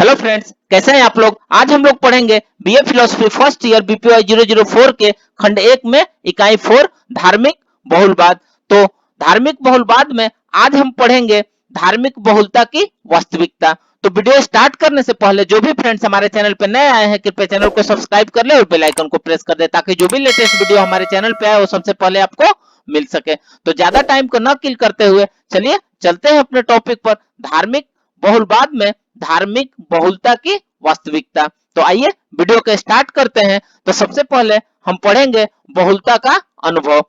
Hello friends, कैसे हैं आप लोग। आज हम लोग पढ़ेंगे बीए फिलोसफी फर्स्ट ईयर बीपीवाई 004 के खंड 1 में इकाई 4 धार्मिक बहुलवाद। तो धार्मिक बहुलवाद में आज हम पढ़ेंगे धार्मिक बहुलता की वास्तविकता। तो वीडियो स्टार्ट करने से पहले जो भी फ्रेंड्स हमारे चैनल पे नए आए हैं कृपया चैनल को सब्सक्राइब कर ले और बेल आइकन को प्रेस कर दे ताकि जो भी लेटेस्ट वीडियो हमारे चैनल पे आए वो सबसे पहले आपको मिल सके। तो ज्यादा टाइम को न किल करते हुए चलिए चलते हैं अपने टॉपिक पर, धार्मिक बहुलवाद में धार्मिक बहुलता की वास्तविकता। तो आइए वीडियो को स्टार्ट करते हैं। तो सबसे पहले हम पढ़ेंगे बहुलता का अनुभव।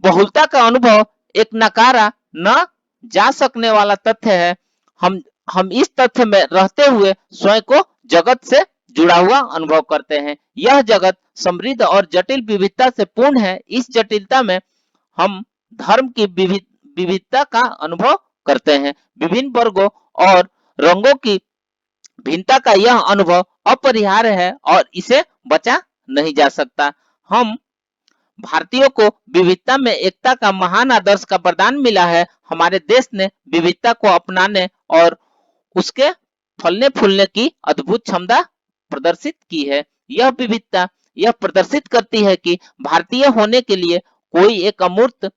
बहुलता का अनुभव एक नकारा न जा सकने वाला तथ्य है। हम इस तथ्य में रहते हुए स्वयं को जगत से जुड़ा हुआ अनुभव करते हैं। यह जगत समृद्ध और जटिल विविधता से पूर्ण है। इस जटिलता में हम धर्म की विविधता का अनुभव करते हैं। विभिन्न वर्गों और रंगों की भिन्नता का यह अनुभव अपरिहार्य है और इसे बचा नहीं जा सकता। हम भारतीयों को विविधता में एकता का महान आदर्श का वरदान मिला है। हमारे देश ने विविधता को अपनाने और उसके फलने फूलने की अद्भुत क्षमता प्रदर्शित की है। यह विविधता यह प्रदर्शित करती है कि भारतीय होने के लिए कोई एक अमूर्त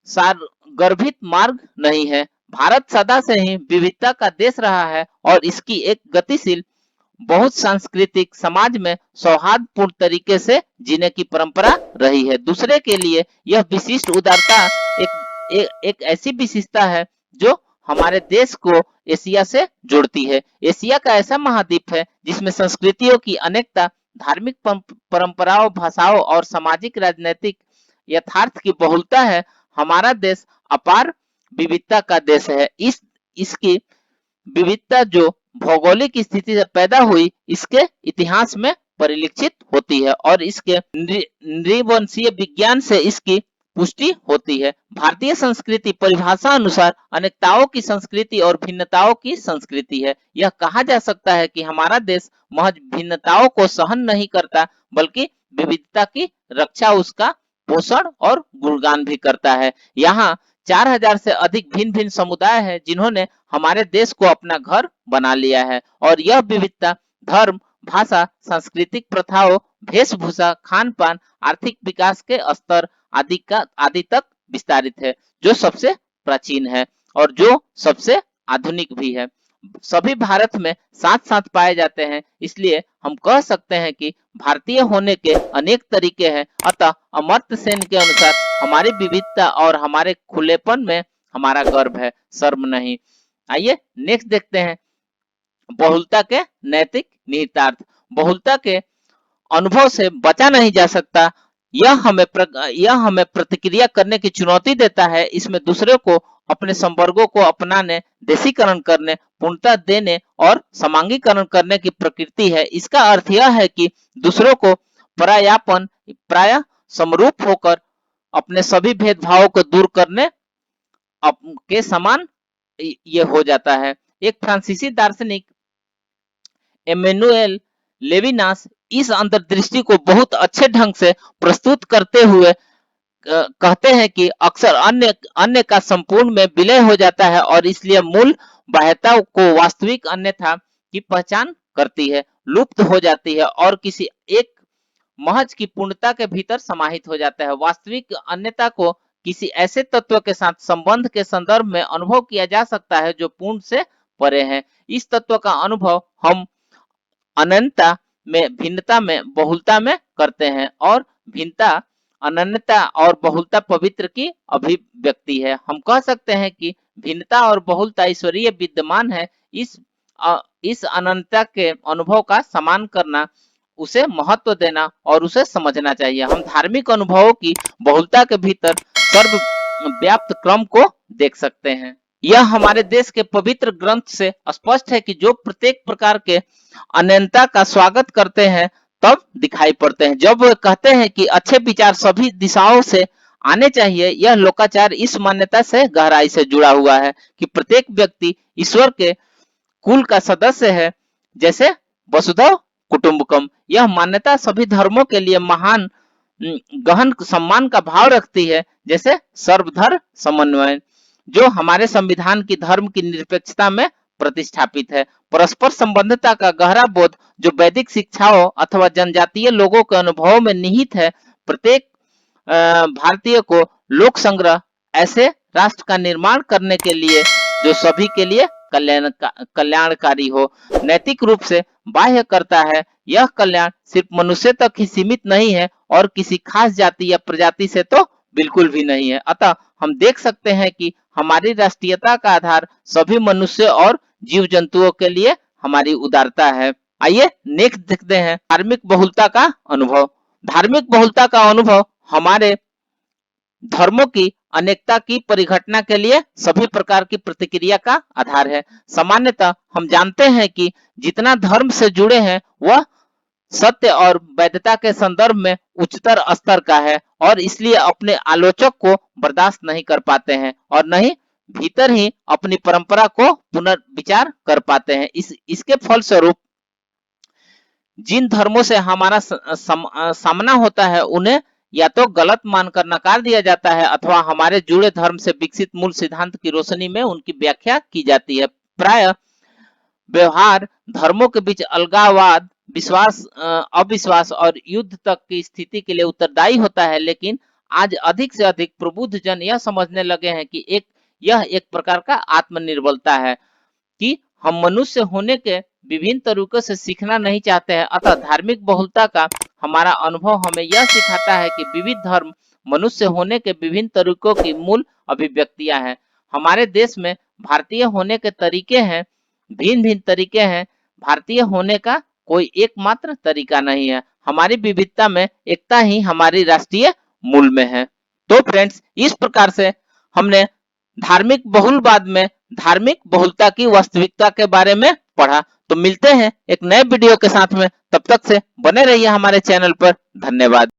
सारगर्भित मार्ग नहीं है। भारत सदा से ही विविधता का देश रहा है और इसकी एक गतिशील बहुत सांस्कृतिक समाज में सौहार्दपूर्ण तरीके से जीने की परंपरा रही है। दूसरे के लिए यह विशिष्ट उदारता एक ऐसी विशेषता है जो हमारे देश को एशिया से जोड़ती है। एशिया का ऐसा महाद्वीप है जिसमें संस्कृतियों की अनेकता, धार्मिक परंपराओं, भाषाओं और सामाजिक राजनीतिक यथार्थ की बहुलता है। हमारा देश अपार विविधता का देश है। इसकी विविधता जो भौगोलिक स्थिति से पैदा हुई इसके इतिहास में परिलक्षित होती है और इसके नृवंशीय विज्ञान से इसकी पुष्टि होती है। भारतीय संस्कृति परिभाषा अनुसार अनेकताओं की संस्कृति और भिन्नताओं की संस्कृति है। यह कहा जा सकता है कि हमारा देश महज भिन्नताओं को सहन नहीं करता बल्कि विविधता की रक्षा, उसका पोषण और गुणगान भी करता है। यहाँ 4000 से अधिक भिन्न भिन्न समुदाय हैं जिन्होंने हमारे देश को अपना घर बना लिया है और यह विविधता धर्म, भाषा, सांस्कृतिक प्रथाओं, वेशभूषा, खान पान, आर्थिक विकास के स्तर आदि तक विस्तारित है, जो सबसे प्राचीन है और जो सबसे आधुनिक भी है। सभी भारत में साथ साथ पाए जाते हैं। इसलिए हम कह सकते हैं कि भारतीय होने के अनेक तरीके हैं। अतः अमर्त्य सेन के अनुसार हमारी विविधता और हमारे खुलेपन में हमारा गर्व है, शर्म नहीं। आइए नेक्स्ट देखते हैं बहुलता के नैतिक निहितार्थ। बहुलता के अनुभव से बचा नहीं जा सकता। यह हमें प्रतिक्रिया करने की चुनौती देता है। इसमें दूसरे को अपने संवर्गों को अपनाने, देशीकरण करने, पूर्णता देने और समांगीकरण करने की प्रकृति है। इसका अर्थ यह है कि दूसरों को प्राय समरूप होकर अपने सभी भेदभावों को दूर करने के समान ये हो जाता है। एक फ्रांसीसी दार्शनिक एमेनुएल लेविनास इस अंतर्दृष्टि को बहुत अच्छे ढंग से प्रस्तुत करते हुए कहते हैं कि अक्सर अन्य का संपूर्ण में विलय हो जाता है और इसलिए मूल बाह्यता को वास्तविक अन्यथा की पहचान करती है, लुप्त हो जाती है और किसी एक महज की पूर्णता के भीतर समाहित हो जाता है। वास्तविक अन्यता को किसी ऐसे तत्व के साथ संबंध के संदर्भ में अनुभव किया जा सकता है जो पूर्ण से परे है। इस तत्व का अनुभव हम अनंतता में, भिन्नता में, बहुलता में करते हैं और भिन्नता, अनन्यता और बहुलता पवित्र की अभिव्यक्ति है। हम कह सकते हैं कि भिन्नता और बहुलता ईश्वरीय विद्यमान है। इस अनंतता के अनुभव का सम्मान करना, उसे महत्व देना और उसे समझना चाहिए। हम धार्मिक अनुभवों की बहुलता के भीतर सर्वव्याप्त क्रम को देख सकते हैं। यह हमारे देश के पवित्र ग्रंथ से स्पष्ट है कि जो प्रत्येक प्रकार के अनंतता का स्वागत करते हैं तब दिखाई पड़ते हैं। जब वे कहते हैं कि अच्छे विचार सभी दिशाओं से आने चाहिए, यह लोकाचार इस मान्यता से गहराई से जुड़ा हुआ है कि प्रत्येक व्यक्ति ईश्वर के कुल का सदस्य है, जैसे वसुधैव कुटुंबकम। यह मान्यता सभी धर्मों के लिए महान गहन सम्मान का भाव रखती है, जैसे सर्वधर्म समन्वय, जो हमारे संविधान की धर्म की निरपेक्षता में प्रतिष्ठापित है। परस्पर संबंधता का गहरा बोध जो वैदिक शिक्षाओं अथवा जनजातीय लोगों के अनुभवों में निहित है, प्रत्येक भारतीय को लोक संग्रह ऐसे राष्ट्र का निर्माण करने के लिए जो सभी के लिए कल्याणकारी हो, नैतिक रूप से बाह्य करता है। यह कल्याण सिर्फ मनुष्य तक ही सीमित नहीं है और किसी खास जाति या प्रजाति से तो बिल्कुल भी नहीं है। अतः हम देख सकते हैं कि हमारी राष्ट्रीयता का आधार सभी मनुष्य और जीव जंतुओं के लिए हमारी उदारता है। आइए नेक्स्ट देखते हैं धार्मिक बहुलता का अनुभव। धार्मिक बहुलता का अनुभव हमारे धर्मों की अनेकता की परिघटना के लिए सभी प्रकार की प्रतिक्रिया का आधार है। सामान्यतः हम जानते हैं कि जितना धर्म से जुड़े हैं वह सत्य और वैधता के संदर्भ में उच्चतर स्तर का है और इसलिए अपने आलोचक को बर्दाश्त नहीं कर पाते हैं और नहीं भीतर ही अपनी परंपरा को पुनर्विचार कर पाते हैं। इसके फलस्वरूप जिन धर्मों से हमारा सामना होता है उन्हें या तो गलत मानकर नकार दिया जाता है अथवा हमारे जुड़े धर्म से विकसित मूल सिद्धांत की रोशनी में उनकी व्याख्या की जाती है। प्राय व्यवहार धर्मों के बीच अलगाववाद, विश्वास अविश्वास और युद्ध तक की स्थिति के लिए उत्तरदायी होता है। लेकिन आज अधिक से अधिक प्रबुद्ध जन यह समझने लगे हैं कि यह एक प्रकार का आत्मनिर्बलता है कि हम मनुष्य होने के विभिन्न तरीकों से सीखना नहीं चाहते हैं। अतः धार्मिक बहुलता का हमारा अनुभव हमें यह सिखाता है कि विविध धर्म मनुष्य होने के विभिन्न तरीकों की मूल अभिव्यक्तियां हैं। हमारे देश में भारतीय होने के तरीके हैं, भिन्न भिन्न तरीके हैं। भारतीय होने का कोई एकमात्र तरीका नहीं है। हमारी विविधता में एकता ही हमारी राष्ट्रीय मूल में है। तो फ्रेंड्स, इस प्रकार से हमने धार्मिक बहुलवाद में धार्मिक बहुलता की वास्तविकता के बारे में पढ़ा। तो मिलते हैं एक नए वीडियो के साथ में, तब तक से बने रहिए हमारे चैनल पर। धन्यवाद।